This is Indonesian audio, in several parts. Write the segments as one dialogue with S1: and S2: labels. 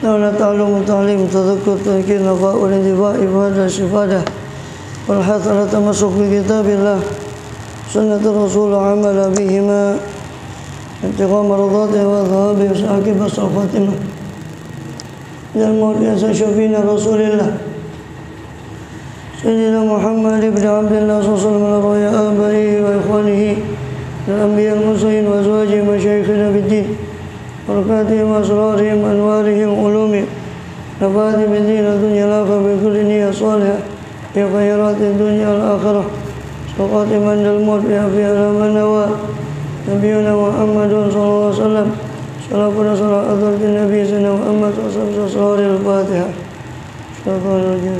S1: ولا تعلم تعليم تذكر تذكير نفاء والانتفاع إفادة استفادة والحث على التمسك بكتاب الله سنة الرسول عمل بهما ابتغاء مرضاته وثوابه وسعاقب الخاتمة إلى الموت شفينا رسول الله سيدنا محمد بن عبد الله صلى الله عليه وسلم رؤيا آبائه وإخوانه الأنبياء المرسلين وأزواجهم وشيخنا في الدين بركاتهم وأسرارهم وأنوارهم وعلومهم نفعهم بالدين الدنيا الآخرة بكل نية صالحة في خيرات الدنيا والآخرة وخاتم عند الموت في على من نوى نبينا محمد صلى الله عليه وسلم صلاة صلاة حضرة النبي سيدنا محمد صلى الله عليه وسلم أسرار الفاتحة الشيطان الرجيم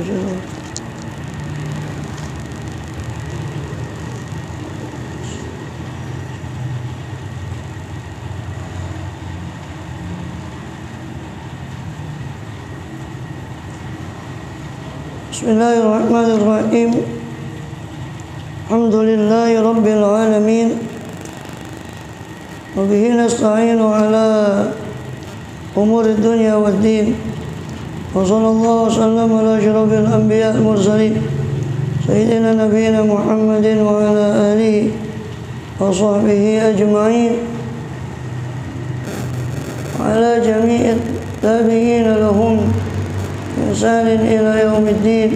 S1: بسم الله الرحمن الرحيم الحمد لله رب العالمين وبه نستعين على أمور الدنيا والدين وصلى الله وسلم على أشرف الأنبياء المرسلين سيدنا نبينا محمد وعلى آله وصحبه أجمعين وعلى جميع التابعين لهم بإحسان إلى يوم الدين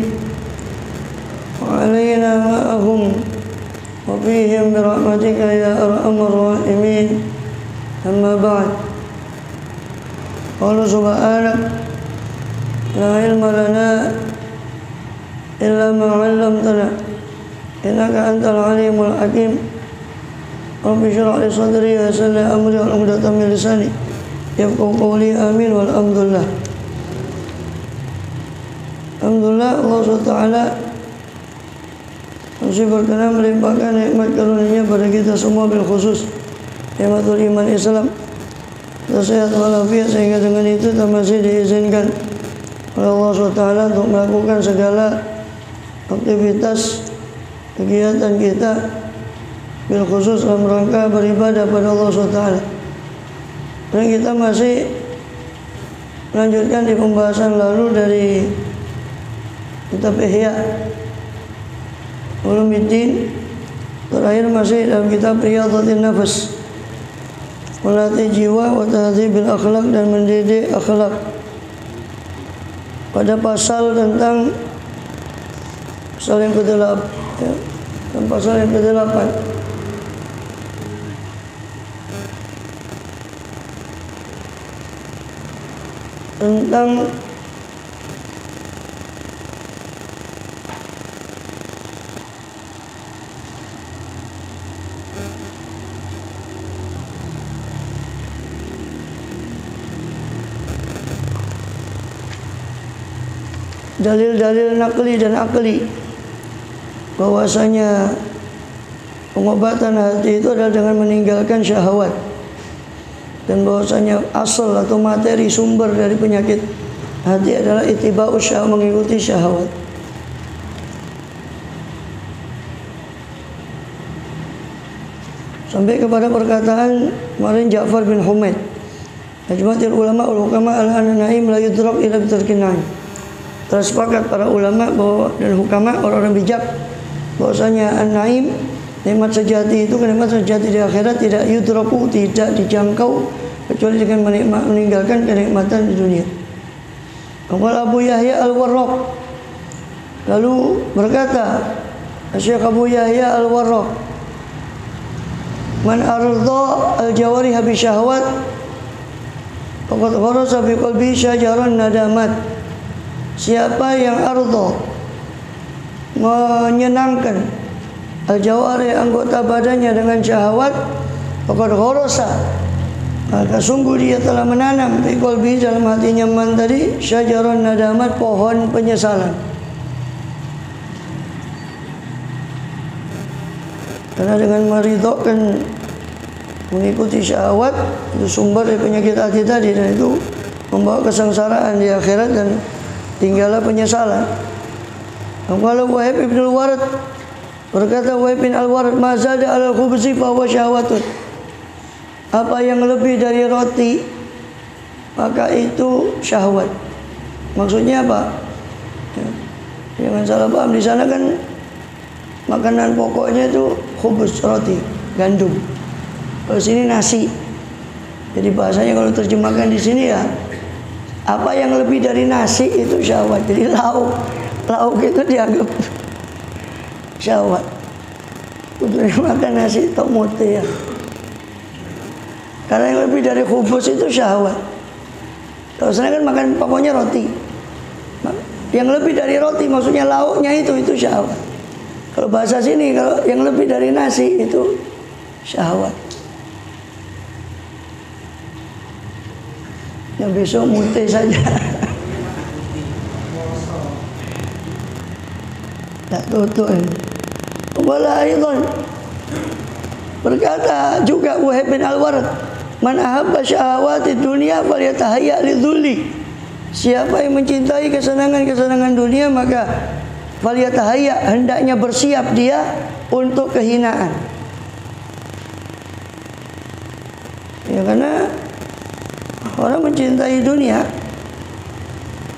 S1: وعلينا معهم وفيهم برحمتك يا أرحم الراحمين أما بعد قال سبحانك لا علم لنا إلا ما علمتنا إنك أنت العليم الحكيم رب اشرح لي صدري ويسر لي أمري واحلل عقدة من لساني يفقهوا قولي آمين والحمد لله. Alhamdulillah Allah SWT masih berkenan melimpahkan nikmat karunia pada kita semua bil khusus nikmatul iman Islam dan sehat walafiat sehingga dengan itu kita masih diizinkan oleh Allah SWT untuk melakukan segala aktivitas kegiatan kita bil khusus dalam rangka beribadah pada Allah SWT. Dan kita masih melanjutkan di pembahasan lalu dari kitab Ihya Ulumuddin, terakhir masih dalam kitab Riyadhatin Nafas, melatih jiwa wa tahdzibil akhlak dan mendidik akhlak. Pada pasal tentang pasal yang ke-8 ya, dan pasal yang ke-8 tentang dalil-dalil nakli dan akli, bahwasanya pengobatan hati itu adalah dengan meninggalkan syahwat, dan bahwasanya asal atau materi sumber dari penyakit hati adalah ittiba'us syahwat, mengikuti syahwat. Sampai kepada perkataan kemarin Ja'far bin Humaid, ajmatil ulama ul hukama al-ana naim la yudrak ila bitarkin naim. Telah sepakat para ulama bahwa dan hukama, orang-orang bijak, bahwasanya an-naim, nikmat sejati itu, nikmat sejati di akhirat tidak yudraku, tidak dijangkau kecuali dengan meninggalkan kenikmatan di dunia. Qala Abu Yahya Al-Warraq, lalu berkata Syekh Abu Yahya Al-Warraq, man arda al-jawarih bi syahwat faqad gharasa fi qalbi syajaran nadamat. Siapa yang arda, menyenangkan al-jawari, anggota badannya dengan syahwat, faqad gharasa, maka sungguh dia telah menanam fi qalbi, dalam hatinya man tadi, syajaran nadamat, pohon penyesalan. Karena dengan meridhokan mengikuti syahwat itu sumber dari penyakit hati tadi, dan itu membawa kesengsaraan di akhirat dan tinggallah penyesalan. Kalau Wahib bin Al-Warad, berkata Wahib bin Al-Warad, mazada ala khubzi fa huwa syahwatun, apa yang lebih dari roti maka itu syahwat. Maksudnya apa? Ya, jangan salah paham, di sana kan makanan pokoknya itu khubuz, roti, gandum. Kalau sini nasi. Jadi bahasanya kalau terjemahkan di sini ya, apa yang lebih dari nasi itu syahwat. Jadi lauk itu dianggap syahwat. Untuk makan nasi tomote ya. Karena yang lebih dari khubuz itu syahwat. Kalau sana kan makan pokoknya roti. Yang lebih dari roti maksudnya lauknya itu syahwat. Kalau bahasa sini kalau yang lebih dari nasi itu syahwat. Yang besok mute saja. Tak tutup. Wala aidan berkata juga Wahib bin Al-Warad, man ahabba syahawati dunia falyatahayya lidzulli. Siapa yang mencintai kesenangan-kesenangan dunia maka falyatahayya, hendaknya bersiap dia untuk kehinaan. Ya, karena orang mencintai dunia,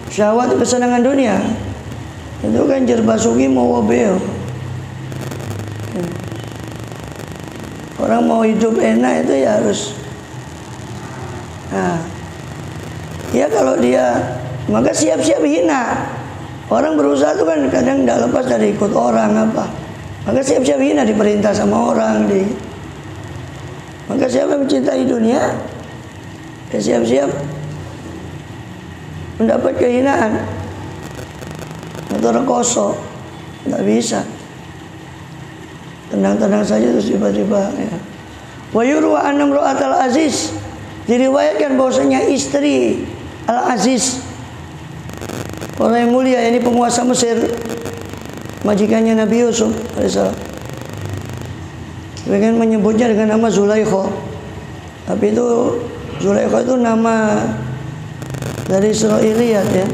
S1: syahwat kesenangan dunia, itu kan jerbasuki mau wabeo. Orang mau hidup enak itu ya harus. Nah, ya kalau dia maka siap-siap hina. Orang berusaha itu kan kadang tidak lepas dari ikut orang apa. Maka siap-siap hina, diperintah sama orang Maka siapa yang mencintai dunia, ya siap-siap mendapat kehinaan atau rekoso. Tidak bisa. Tenang-tenang saja terus tiba-tiba ya. Wa yurwa anna imra'atal aziz, diriwayatkan bahwasanya istri Al-Aziz, orang yang mulia, ini penguasa Mesir, majikannya Nabi Yusuf alaihissalam. Mereka menyebutnya dengan nama Zulaikha. Tapi itu Zulaikha itu nama dari Israiliyat ya.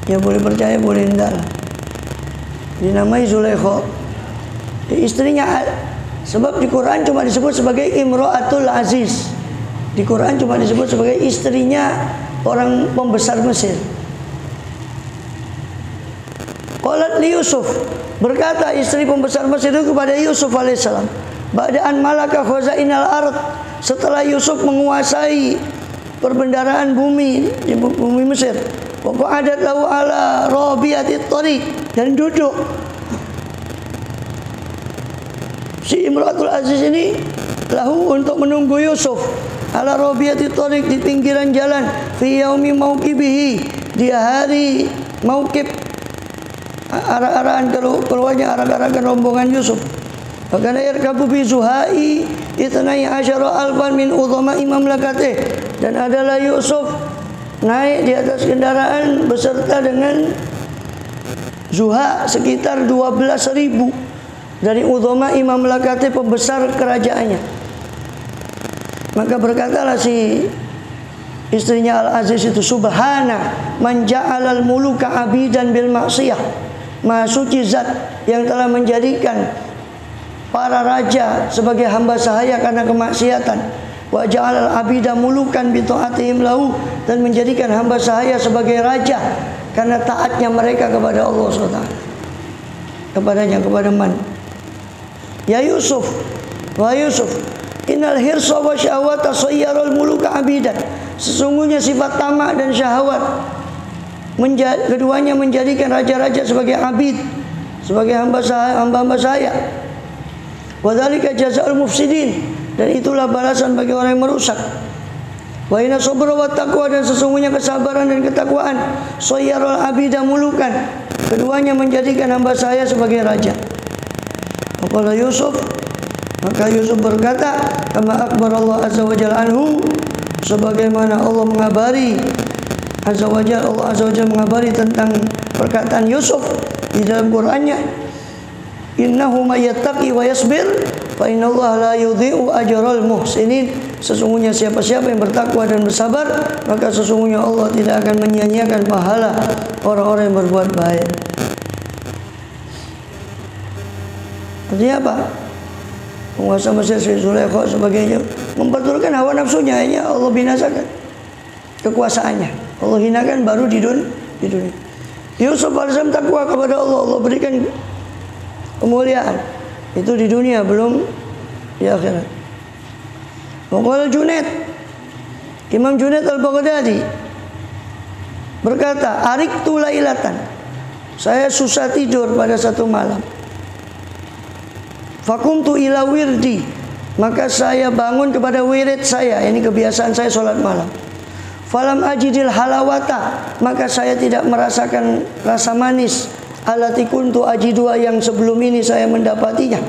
S1: Ya boleh percaya boleh enggak lah. Dinamai Zulaikha. Istrinya, sebab di Quran cuma disebut sebagai Imro'atul Aziz. Di Quran cuma disebut sebagai istrinya orang pembesar Mesir. Qalat li Yusuf, berkata istri pembesar Mesir itu kepada Yusuf alaihissalam, ba'da'an malaka khazainal ard, setelah Yusuf menguasai perbendaharaan bumi di bumi Mesir, wa qa'adat lahu ala rabiyatit tariq, dan duduk si Imratul Aziz ini lahu untuk menunggu Yusuf ala rabiyatit tariq, di pinggiran jalan, fi yaumi mauqibihi, di hari mauqib, arah-arahan keluarnya arah-arahan rombongan Yusuf. Bahkan yarkabu bi Zuhai itnai asyara alfan min udhama'i mamlakatih, dan adalah Yusuf naik di atas kendaraan beserta dengan Zuha sekitar 12.000 dari udhama'i mamlakatih, pembesar kerajaannya. Maka berkatalah si istrinya Al-Aziz itu, subhana man ja'alal muluka abidan bil maksiyah, maha suci zat yang telah menjadikan para raja sebagai hamba sahaya karena kemaksiatan, wa ja'alal abida mulukan bi ta'atihim lahu, dan menjadikan hamba sahaya sebagai raja karena taatnya mereka kepada Allah SWT, kepadanya, kepada man. Ya Yusuf, wa Yusuf, innal hirsa wa syahwata sayyarul muluka abidan, sesungguhnya sifat tamak dan syahwat keduanya menjadikan raja-raja sebagai abid, sebagai hamba saya. Wa dzalika jazaa'ul mufsidin, dan itulah balasan bagi orang yang merusak. Wa inna sabra wa taqwa, dan sesungguhnya kesabaran dan ketakwaan sayyarul abida mulukan, keduanya menjadikan hamba saya sebagai raja. Qala Yusuf, maka Yusuf berkata, kama akbar Allah azza wa jalla anhu, sebagaimana Allah mengabari azza wa jalla, Allah azza wa jalla mengabari tentang perkataan Yusuf di dalam Qur'annya, innahu may yattaqi wa yasbir fa innallaha la yudhi'u ajral muhsinin, sesungguhnya siapa-siapa yang bertakwa dan bersabar, maka sesungguhnya Allah tidak akan menyia-nyiakan pahala orang-orang yang berbuat baik. Artinya apa? Penguasa Mesir Zulaikha sebagainya memperturutkan hawa nafsunya, hanya Allah binasakan. kekuasaannya. Allah hinakan baru di dunia. Yusuf alaihissalam takwa kepada Allah, Allah berikan kemuliaan. Itu di dunia, belum di akhirat. Waqala Junaid, Imam Junaid al-Baghdadi berkata, ariktu lailatan, saya susah tidur pada satu malam. Fakumtu ila wirdi, maka saya bangun kepada wirid saya, ini kebiasaan saya sholat malam. Falam ajidil halawata, maka saya tidak merasakan rasa manis. Alati kuntu ajidua, yang sebelum ini saya mendapatinya.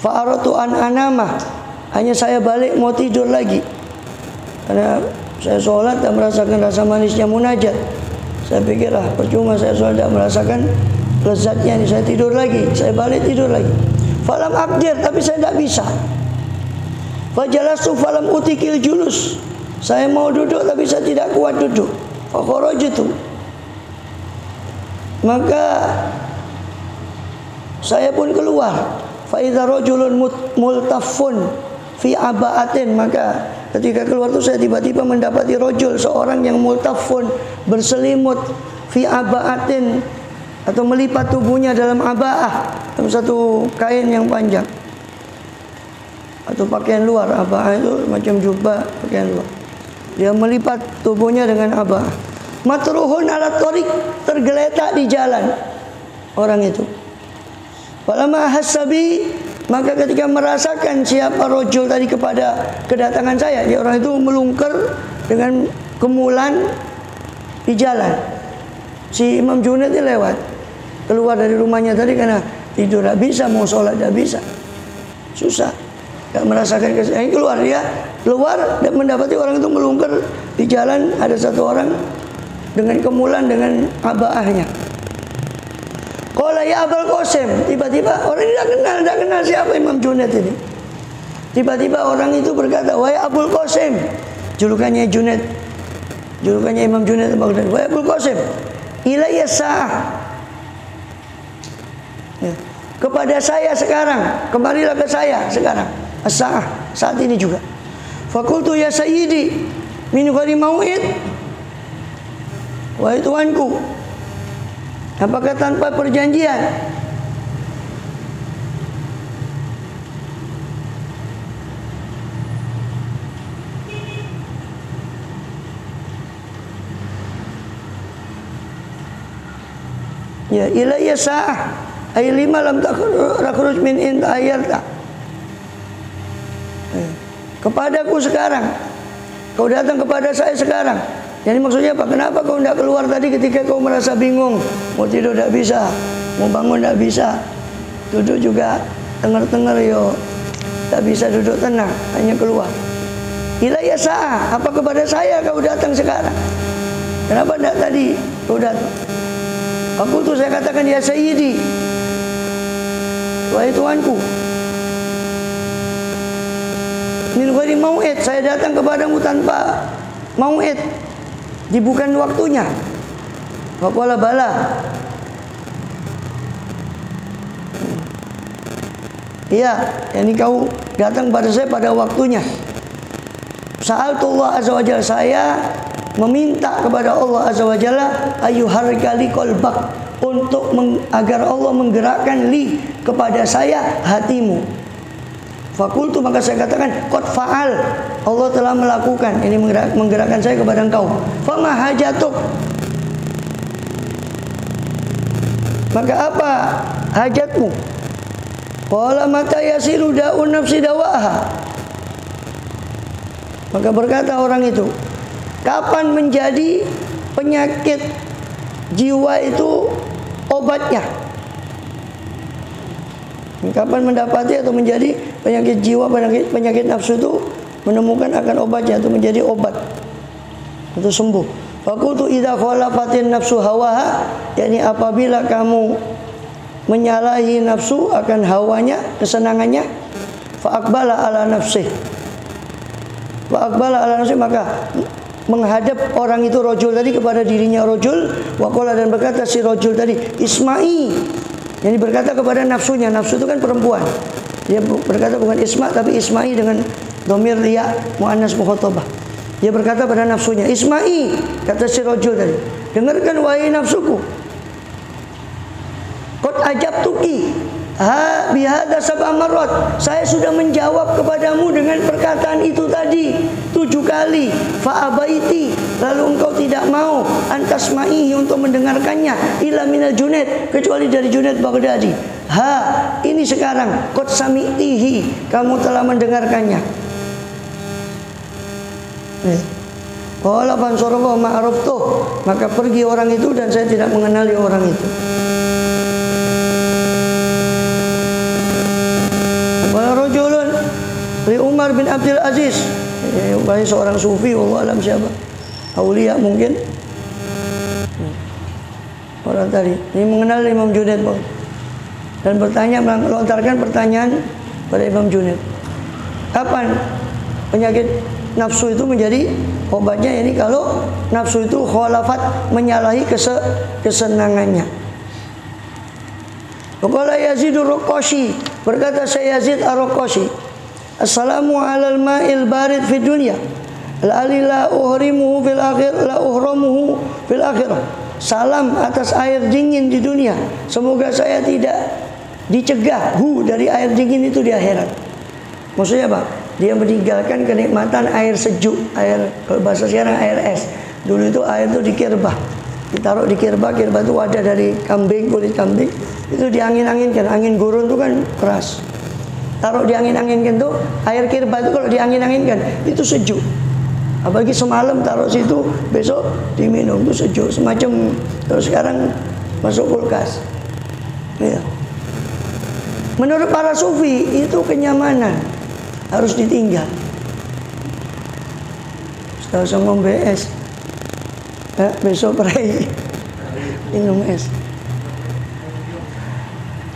S1: Fa'aratu an anama, hanya saya balik mau tidur lagi, karena saya sholat dan merasakan rasa manisnya munajat. Saya pikir percuma saya sholat dan merasakan lezatnya, ini saya tidur lagi, saya balik tidur lagi. Falam abdir, tapi saya tidak bisa. Fajalastu falam utikil julus, saya mau duduk tapi saya tidak kuat duduk. Fakharajtu, maka saya pun keluar. Fa idza rajulun multaffun fi aba'atin, maka ketika keluar itu saya tiba-tiba mendapati rajul, seorang yang multaffun, berselimut, fi aba'atin, atau melipat tubuhnya dalam aba'ah, dalam satu kain yang panjang atau pakaian luar. Aba'ah itu macam jubah, pakaian luar. Dia melipat tubuhnya dengan aba'ah. Matruhun ala tariq, tergeletak di jalan orang itu. Falamma hasabi, maka ketika merasakan siapa rojul tadi kepada kedatangan saya, dia orang itu melungker dengan kemulan di jalan. Si Imam Junaid ini lewat, keluar dari rumahnya tadi karena tidur tidak bisa, mau sholat tidak bisa, susah, tidak merasakan kesehatan. Keluar, dia keluar dan mendapati orang itu melungker di jalan. Ada satu orang dengan kemulan dengan abaahnya. Qala ya Abul Qasim, tiba-tiba orang ini tidak kenal siapa Imam Junaid ini. Tiba-tiba orang itu berkata, wahai Abul Qasim, julukannya Junaid, julukannya Imam Junaid al-Baghdadi. Wahai Abul Qasim, ilayya sa'ah, ya, kepada saya sekarang, kemarilah ke saya sekarang. As-sa'ah, saat ini juga. Fakultu ya sayyidi min ghairi mau'id, wahai tuanku, apakah tanpa perjanjian? Ya, ilayya sa'ah ay lima lam takhruj min in ayarta, kepadaku sekarang, kau datang kepada saya sekarang. Jadi maksudnya apa? Kenapa kau tidak keluar tadi ketika kau merasa bingung, mau tidur tidak bisa, mau bangun tidak bisa, duduk juga tengar-tengar yo, tak bisa duduk tenang, hanya keluar. Ilayya sa'ah, apa kepada saya kau datang sekarang? Kenapa tidak tadi kau datang? Aku tuh saya katakan ya sayyidi, wahai tuanku, min ghairi mau'id, saya datang kepadamu tanpa mau'id, bukan waktunya. Faqala bala, iya, yani kau datang pada saya pada waktunya. Sa'altullah azza wajalla, saya meminta kepada Allah azza wajalla ayyuharrikali qalbak, untuk agar Allah menggerakkan li kepada saya hatimu. Fakultu, maka saya katakan qad fa'al, Allah telah melakukan, ini menggerakkan saya kepada engkau. Fama hajatuk, maka apa hajatmu? Qala mata yasiru da'un nafsi dawaha, maka berkata orang itu, kapan menjadi penyakit jiwa itu obatnya? Kapan mendapati atau menjadi penyakit jiwa, penyakit nafsu itu menemukan akan obatnya, atau menjadi obat atau sembuh. Fakultu idza khalafatin nafsu hawaha, yakni apabila kamu menyalahi nafsu akan hawanya, kesenangannya, fa aqbala ala nafsih, fa aqbala ala nafsih, maka menghadap orang itu rojul tadi kepada dirinya rojul. Waqala, dan berkata si rojul tadi, isma'i, jadi berkata kepada nafsunya. Nafsu itu kan perempuan, dia berkata bukan isma tapi isma'i dengan dhamir ya muannas mukhatabah. Dia berkata pada nafsunya, "Isma'i," kata si rajul tadi, "dengarkan wahai nafsuku. Qad ajabtuki bihadza sab'a marrat." Saya sudah menjawab kepadamu dengan perkataan itu tadi 7 kali. Fa abaiti, lalu engkau tidak mau antasma'ihi untuk mendengarkannya, illa minal Junaid, kecuali dari Junaid Baghdadi. Ini sekarang qad sami'tihi, kamu telah mendengarkannya. Qala fansarafa ma'araftuh, maka pergi orang itu dan saya tidak mengenali orang itu. Qala rajulun li Umar bin Abdul Aziz, wahai seorang sufi, wallahu alam siapa, aulia mungkin. Orang tadi ini mengenal Imam Junaid dan bertanya, melontarkan pertanyaan pada Imam Junaid, kapan penyakit nafsu itu menjadi obatnya? Ini kalau nafsu itu khalafat, menyalahi kesenangannya. Qala Yazid ar-Raqashi, berkata saya Yazid ar-Raqashi, "Assalamu alal ma'il barid fid dunya, la uhrimuhu fil akhir, la uhramuhu fil akhirah." Salam atas air dingin di dunia, semoga saya tidak dicegah dari air dingin itu di akhirat. Maksudnya apa? Dia meninggalkan kenikmatan air sejuk, air, kalau bahasa sekarang air es. Dulu itu air itu dikirbah, ditaruh di kirbah itu wadah dari kambing, kulit kambing, itu diangin-anginkan. Angin gurun itu kan keras, taruh diangin-anginkan tuh, air kirbah itu kalau diangin-anginkan itu sejuk. Apalagi semalam taruh situ, besok diminum itu sejuk, semacam kalau sekarang masuk kulkas. Ya. Menurut para sufi itu kenyamanan harus ditinggal. Setelah sama BS, besok perai minum es.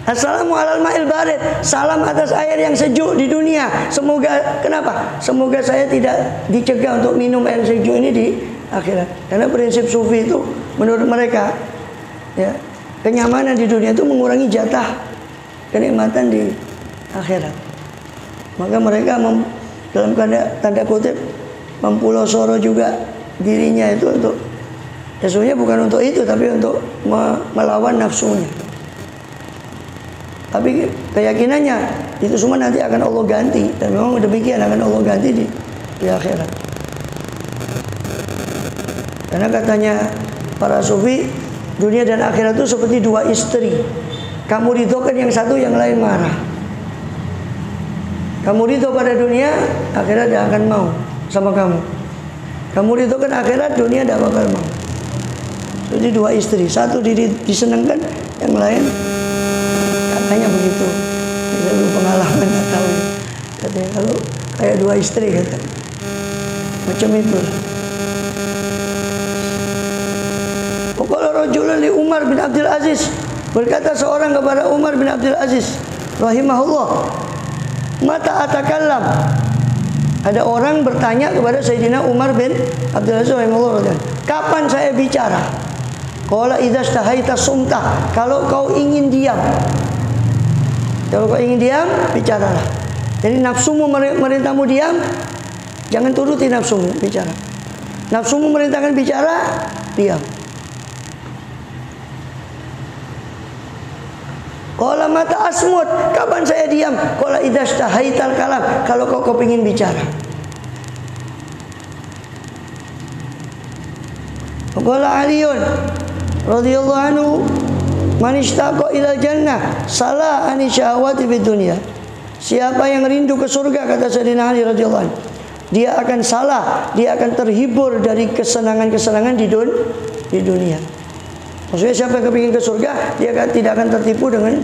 S1: Assalamu alal ma'il barid, salam atas air yang sejuk di dunia. Semoga, kenapa? Semoga saya tidak dicegah untuk minum air sejuk ini di akhirat. Karena prinsip sufi itu menurut mereka, ya, kenyamanan di dunia itu mengurangi jatah kenikmatan di akhirat. Maka mereka dalam tanda kutip mempulosoro juga dirinya itu untuk, ya sebenarnya bukan untuk itu, tapi untuk melawan nafsunya. Tapi keyakinannya itu semua nanti akan Allah ganti, dan memang demikian akan Allah ganti di akhirat. Karena katanya para sufi, dunia dan akhirat itu seperti dua istri. Kamu ridhokan yang satu, yang lain marah. Kamu ridho pada dunia, akhirat tidak akan mau sama kamu. Kamu ridho kan akhirat, dunia tidak bakal mau. Jadi dua istri, satu disenangkan, yang lain katanya begitu. Kita dulu pengalaman, nggak tahu. Katanya kalau kayak dua istri, kata macam itu. Qala rajulun li Umar bin Abdul Aziz, berkata seorang kepada Umar bin Abdul Aziz rahimahullah, mata atakallam. Ada orang bertanya kepada Sayyidina Umar bin Abdul Aziz rahimahullah, kapan saya bicara? Qala idza stahaita sumta, kalau kau ingin diam. Kalau kau ingin diam, bicaralah. Jadi nafsumu merintahmu diam, jangan turuti nafsumu, bicara. Nafsumu merintahkan bicara, diam. Qala mata asmut, kapan saya diam? Qala idza stahaital kalam, kalau kau ingin bicara. Qala Aliun radhiyallahu anhu, man ishtaqa ila jannah salah ani syahwati fid dunya. Siapa yang rindu ke surga, kata Sayyidina Ali radhiyallahu anhu, dia akan salah, dia akan terhibur dari kesenangan-kesenangan di dunia. Maksudnya siapa yang kepingin ke surga, dia tidak akan tertipu dengan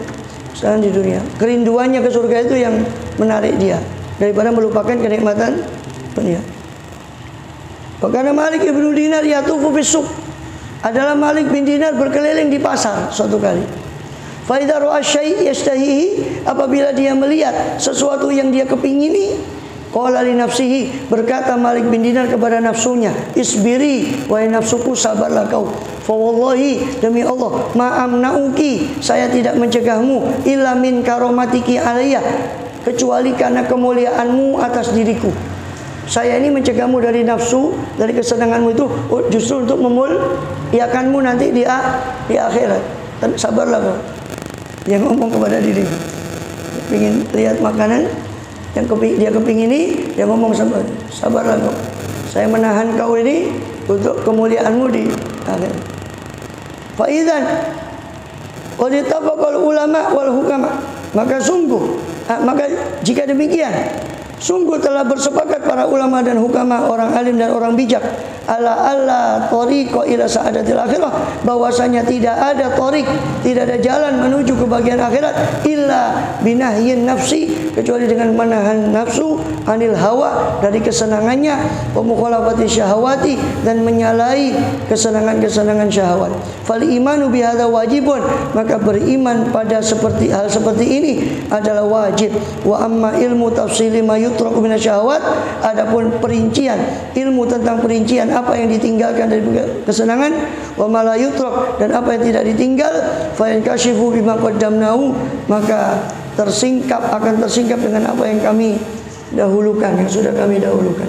S1: kesenangan di dunia. Kerinduannya ke surga itu yang menarik dia daripada melupakan kenikmatan dunia. Karena Malik ibnu Dinar yatufu bis-suq, adalah Malik bin Dinar berkeliling di pasar suatu kali. Fa idza ra'a syai' yastahihi, apabila dia melihat sesuatu yang dia kepingini, qala li nafsihi, berkata Malik bin Dinar kepada nafsunya, isbiri, wahai nafsuku, sabarlah kau. Fa wallahi, demi Allah, ma amnauki, saya tidak mencegahmu, illa min karomatiki alayya, kecuali karena kemuliaanmu atas diriku. Saya ini mencegahmu dari nafsu, dari kesenanganmu itu justru untuk memuliakanmu nanti di akhirat. Sabarlah kau. Dia ngomong kepada diri, ingin lihat makanan yang dia kepingin ini, dia ngomong sabarlah kau. Saya menahan kau ini untuk kemuliaanmu di akhirat. Faidan qad ittafaqal ulama wal hukama. Maka jika demikian, sungguh telah bersepakat para ulama dan hukama, orang alim dan orang bijak, ala tariqa ila sa'adatil akhirah, bahwasanya tidak ada tariq, tidak ada jalan menuju kebahagiaan akhirat illa binahyin nafsi, kecuali dengan menahan nafsu, anil hawa, dari kesenangannya, wa mukhalafati syahawati, dan menyalahi kesenangan-kesenangan syahwat. Fal imanu bihadza wajibun, maka beriman pada hal seperti ini adalah wajib. Wa amma ilmu tafsili ma yutraku minasyahawat, adapun perincian, ilmu tentang perincian apa yang ditinggalkan dari kesenangan, wa ma la yutrak, dan apa yang tidak ditinggal, fa yankashifu bima qaddamnahu, maka akan tersingkap dengan apa yang kami dahulukan, yang sudah kami dahulukan.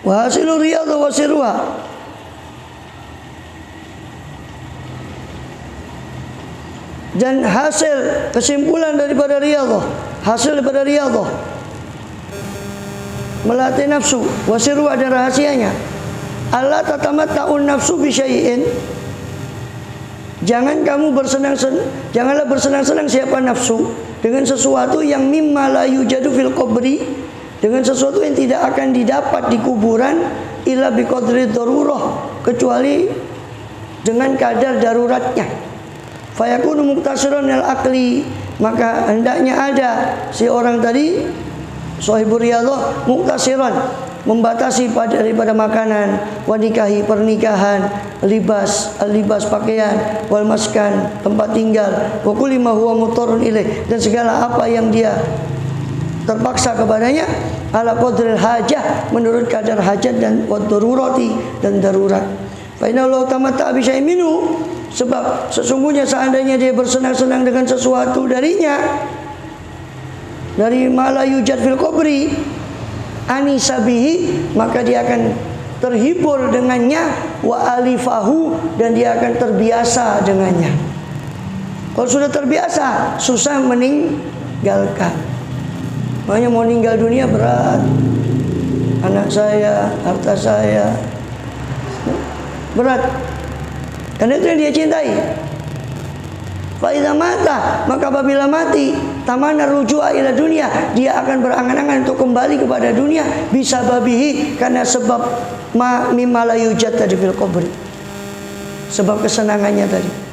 S1: Wa hasilur riyadhah wa sirruha, dan hasil kesimpulan daripada riyadhah, hasil daripada riyadhah, melatih nafsu, wa sirruha, dan rahasianya, Allah tatamatta'un nafsu bi syai'in, janganlah bersenang-senang siapa nafsu dengan sesuatu yang mimma la yujadu fil qabri, dengan sesuatu yang tidak akan didapat di kuburan, illa biqadri darurah, kecuali dengan kadar daruratnya. Fayakunu muktasiran al akli, maka hendaknya ada si orang tadi sahibur riyadhah muktasiran, membatasi daripada makanan, wanikahi, pernikahan, libas pakaian, wal maskan, tempat tinggal, wa kulli ma huwa mutarrun ilaih, dan segala apa yang dia terpaksa kepadanya, ala qadril hajah, menurut kadar hajat, dan wadururati, dan darurat. Fa inna Allah tamatta bi syai'in minhu, sebab sesungguhnya seandainya dia bersenang-senang dengan sesuatu darinya, dari mala yujad fil qabri, anisabihi, maka dia akan terhibur dengannya, wa alifahu, dan dia akan terbiasa dengannya. Kalau sudah terbiasa, susah meninggalkan. Makanya mau meninggal dunia berat. Anak saya, harta saya, berat. Karena itu yang dia cintai. Fa idza mata, maka apabila mati, tamana rujua ila dunia, dia akan berangan-angan untuk kembali kepada dunia, bisa babihi, karena sebab mimma la yujad tadi fil qabri, sebab kesenangannya tadi.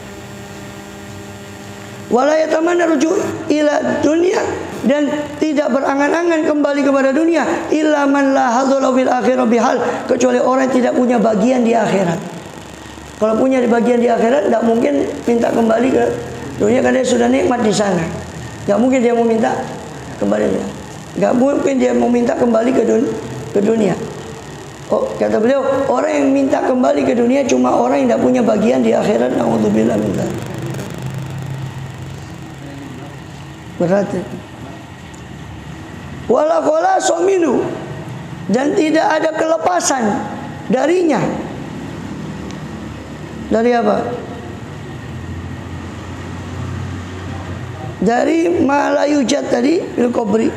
S1: Wala yatamana ruju ila dunia, dan tidak berangan-angan kembali kepada dunia, illa man la hadzala fil akhirah bihal, kecuali orang yang tidak punya bagian di akhirat. Kalau punya bagian di akhirat, tidak mungkin minta kembali ke dunia, karena dia sudah nikmat di sana. Tidak mungkin dia mau minta kembali. Tidak mungkin dia mau minta kembali ke dunia. Oh, kata beliau, orang yang minta kembali ke dunia cuma orang yang tidak punya bagian di akhirat. Naudzubillah min dzalik. Berarti wala khalasu minhu, dan tidak ada kelepasan darinya. Dari apa? Dari ma la yujad tadi fil qabri,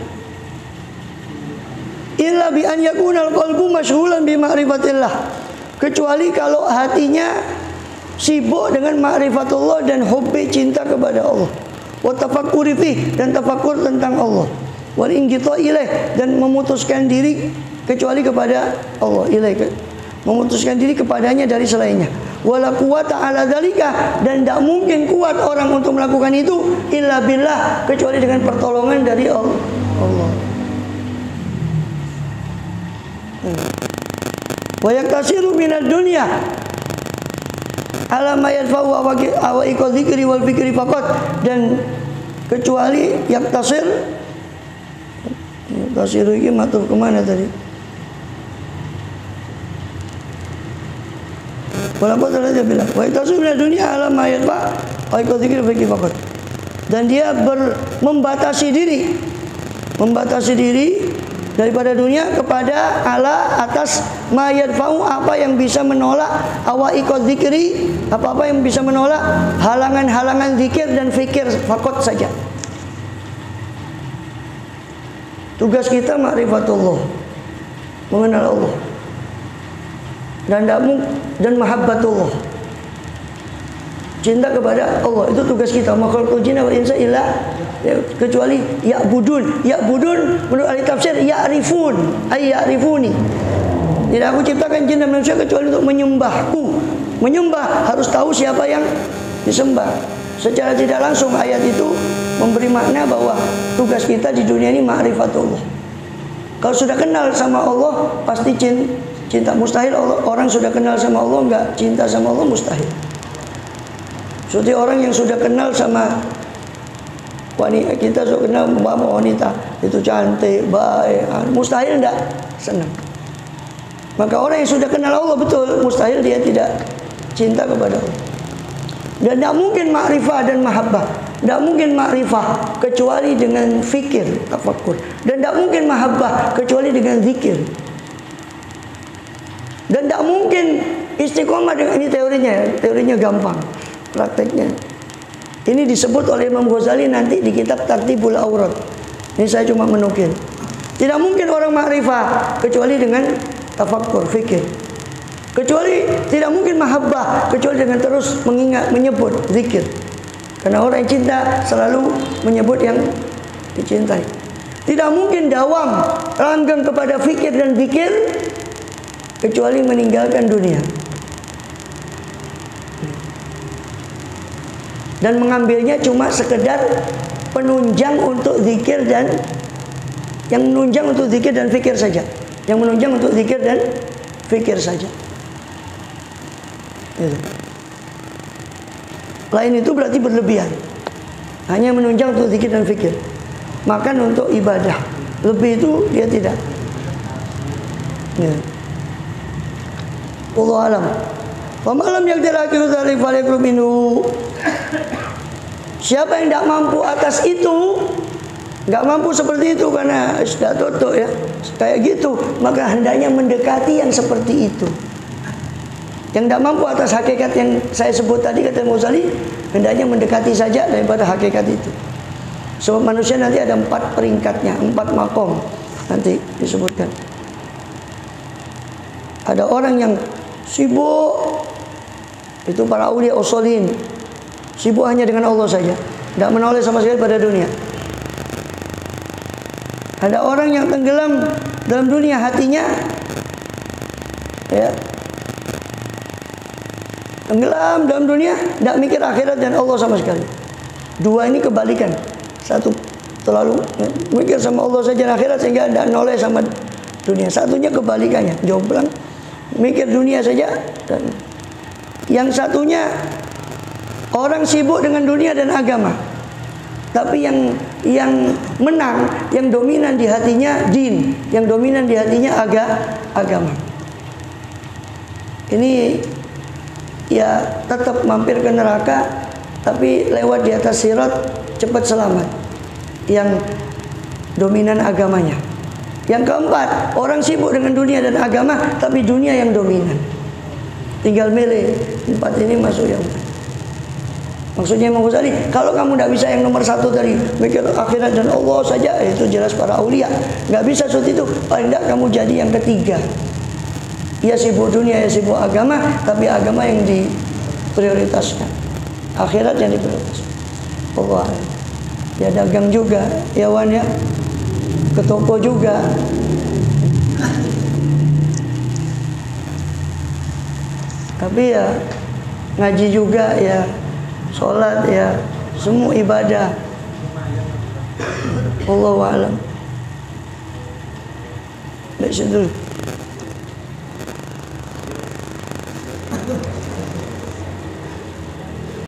S1: illa bi an yakuna al-qalbu masyghulan bi ma'rifatillah, kecuali kalau hatinya sibuk dengan ma'rifatullah dan hubbi, cinta kepada Allah, wa tafakkuri fi, dan tafakkur tentang Allah, wal inqita ilaih, dan memutuskan diri kecuali kepada Allah, ilaih, memutuskan diri kepadanya dari selainnya. Wala quwata ala dzalika, dan tidak mungkin kuat orang untuk melakukan itu illa billah, kecuali dengan pertolongan dari Allah. Wa yaktasiru minad dunya ala ma yadfa'u wa iqadzikri wal fikri faqat, dan kecuali yaktasir ini matuf kemana tadi? Ulama tadi dia bilang, wa itasu min dunia alam ayat pak, aikal dzikir fikih fakot. Dan dia membatasi diri daripada dunia kepada ala atas mayat fau, apa yang bisa menolak awaiqad dzikri, apa-apa yang bisa menolak halangan-halangan zikir dan fikir fakot saja. Tugas kita ma'rifatullah, mengenal Allah, dan mahabbatullah, cinta kepada Allah. Itu tugas kita. Makhluk jinna wal insa illa, kecuali ya'budun menurut ahli tafsir ya'rifun ay ya'rifuni. Tidak aku ciptakan jin dan manusia kecuali untuk menyembahku. Menyembah harus tahu siapa yang disembah. Secara tidak langsung ayat itu memberi makna bahwa tugas kita di dunia ini ma'rifatullah. Kalau sudah kenal sama Allah pasti cinta. Mustahil orang sudah kenal sama Allah enggak cinta sama Allah, mustahil. Seperti orang yang sudah kenal sama wanita, kita sudah kenal wanita itu cantik, baik, mustahil enggak senang. Maka orang yang sudah kenal Allah betul, mustahil dia tidak cinta kepada Allah. Dan tidak mungkin ma'rifah dan mahabbah, tidak mungkin ma'rifah kecuali dengan fikir, tafakkur. Dan tidak mungkin mahabbah kecuali dengan zikir. Dan tidak mungkin istiqomah dengan, ini teorinya gampang, prakteknya. Ini disebut oleh Imam Ghazali nanti di kitab Tartibul Awrad. Ini saya cuma menukil. Tidak mungkin orang ma'rifah kecuali dengan tafakkur, fikir. Tidak mungkin mahabbah kecuali dengan terus mengingat, menyebut, zikir. Karena orang yang cinta selalu menyebut yang dicintai. Tidak mungkin dawam, langgeng kepada fikir dan zikir kecuali meninggalkan dunia. Dan mengambilnya cuma sekedar penunjang untuk zikir dan yang menunjang untuk zikir dan fikir saja. Yang menunjang untuk zikir dan fikir saja. Lain itu berarti berlebihan. Hanya menunjang untuk zikir dan fikir. Makan untuk ibadah. Lebih itu dia tidak. Allah alam. Wa malam yang terakhir dari falikru minhu. Siapa yang tidak mampu atas itu, nggak mampu seperti itu karena sudah tutup ya, kayak gitu, maka hendaknya mendekati yang seperti itu. Yang tidak mampu atas hakikat yang saya sebut tadi, kata Ghazali, hendaknya mendekati saja daripada hakikat itu. Sebab manusia nanti ada 4 peringkatnya, 4 makom nanti disebutkan. Ada orang yang sibuk, itu para aulia usolin, sibuk hanya dengan Allah saja, tidak menoleh sama sekali pada dunia. Ada orang yang tenggelam dalam dunia, hatinya ya, tenggelam dalam dunia, tidak mikir akhirat dan Allah sama sekali. 2 ini kebalikan. Satu terlalu mikir sama Allah saja akhirat sehingga tidak noleh sama dunia. Satunya kebalikannya, jomplang, mikir dunia saja. Dan yang satunya orang sibuk dengan dunia dan agama, tapi yang menang, yang dominan di hatinya din, yang dominan di hatinya agama. Ini ya tetap mampir ke neraka, tapi lewat di atas sirat cepat selamat. Yang dominan agamanya. Yang keempat, orang sibuk dengan dunia dan agama, tapi dunia yang dominan. Tinggal milih 4 ini masuk yang mana. Maksudnya Imam Ghazali, kalau kamu tidak bisa yang nomor 1 tadi, mikir akhirat dan Allah saja, itu jelas para aulia. Nggak bisa seperti itu. Paling tidak kamu jadi yang ketiga. Ya sibuk dunia, ya sibuk agama, tapi agama yang diprioritaskan, akhirat yang diprioritaskan. Allah, ya dagang juga, ya Wan ya, ke toko juga. Tapi ya ngaji juga, ya sholat, ya semua ibadah. Allahu a'lam. Baik, dulu.